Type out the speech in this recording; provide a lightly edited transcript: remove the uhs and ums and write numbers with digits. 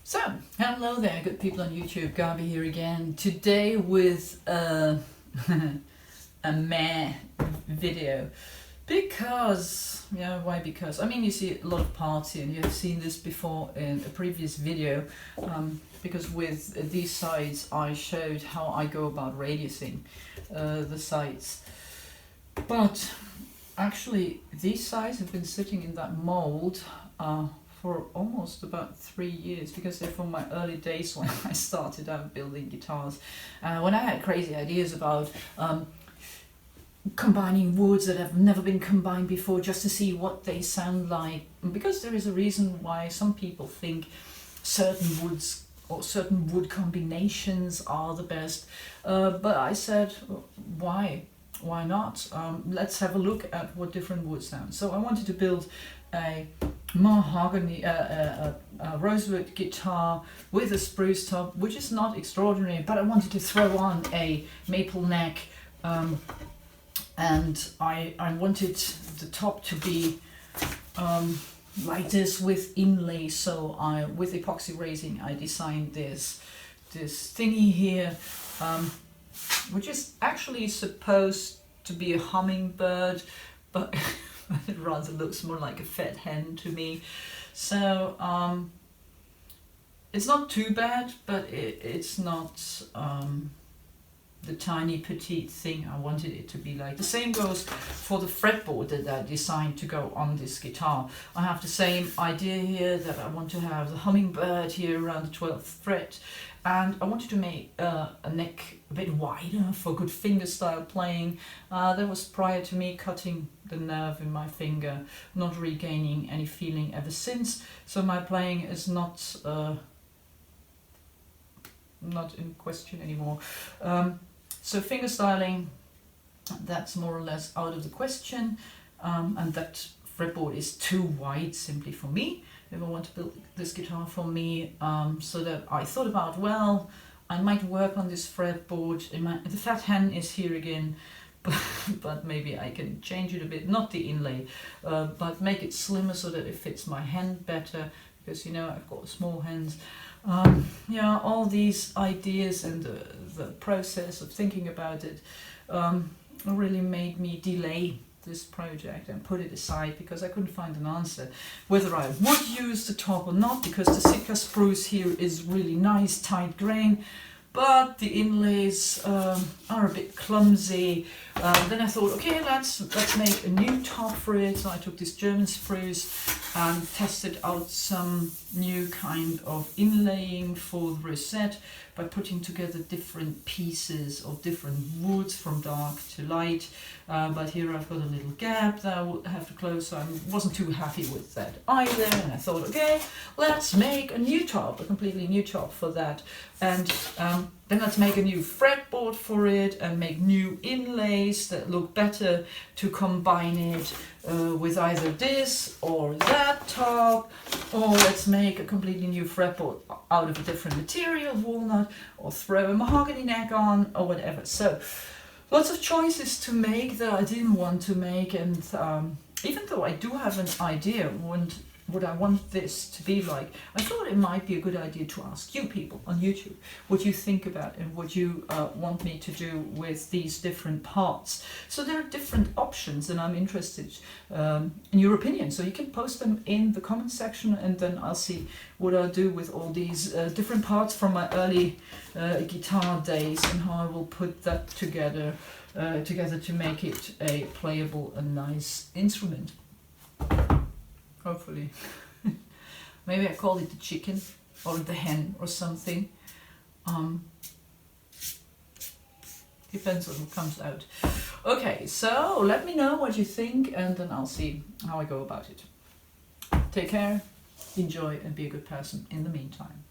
So, hello there, good people on YouTube. Gabi here again. Today with a meh video. Because, yeah, why because? I mean, you see a lot of parts here, and you have seen this before in a previous video. Because with these sides, I showed how I go about radiusing the sides. But actually, these sides have been sitting in that mold for almost about 3 years, because they're from my early days when I started out building guitars. When I had crazy ideas about combining woods that have never been combined before, just to see what they sound like. Because there is a reason why some people think certain woods or certain wood combinations are the best. But I said, why not? Let's have a look at what different woods sound. So I wanted to build a mahogany, a rosewood guitar with a spruce top, which is not extraordinary, but I wanted to throw on a maple neck, and I wanted the top to be like this with inlay. So with epoxy resin, I designed this thingy here, which is actually supposed to be a hummingbird, but it rather looks more like a fat hen to me. So it's not too bad, but it's not the tiny petite thing I wanted it to be like. The same goes for the fretboard that I designed to go on this guitar. I have the same idea here, that I want to have the hummingbird here around the 12th fret, and I wanted to make a neck a bit wider for good fingerstyle playing. That was prior to me cutting the nerve in my finger, not regaining any feeling ever since. So my playing is not in question anymore. So fingerstyling, that's more or less out of the question, and that fretboard is too wide simply for me if I want to build this guitar for me. So that I thought about, well, I might work on this fretboard. The fat hen is here again, but maybe I can change it a bit, not the inlay, but make it slimmer so that it fits my hand better, because you know I've got small hands. Yeah, all these ideas and the process of thinking about it really made me delay this project and put it aside, because I couldn't find an answer whether I would use the top or not, because the Sitka spruce here is really nice, tight grain, but the inlays are a bit clumsy. Then I thought, okay, let's make a new top for it. So I took this German spruce and tested out some new kind of inlaying for the rosette by putting together different pieces of different woods from dark to light. But here I've got a little gap that I would have to close, so I wasn't too happy with that either. And I thought, okay, let's make a new top, a completely new top for that. And then let's make a new fretboard for it and make new inlays that look better to combine it with either this or that top, or let's make a completely new fretboard out of a different material, walnut, or throw a mahogany neck on, or whatever. So lots of choices to make that I didn't want to make, and even though I do have an idea what I want this to be like, I thought it might be a good idea to ask you people on YouTube what you think about and what you want me to do with these different parts. So there are different options, and I'm interested in your opinion. So you can post them in the comment section, and then I'll see what I'll do with all these different parts from my early guitar days, and how I will put that together to make it a playable and nice instrument. Hopefully. Maybe I call it the chicken or the hen or something. Depends on what comes out. Okay, so let me know what you think, and then I'll see how I go about it. Take care, enjoy, and be a good person in the meantime.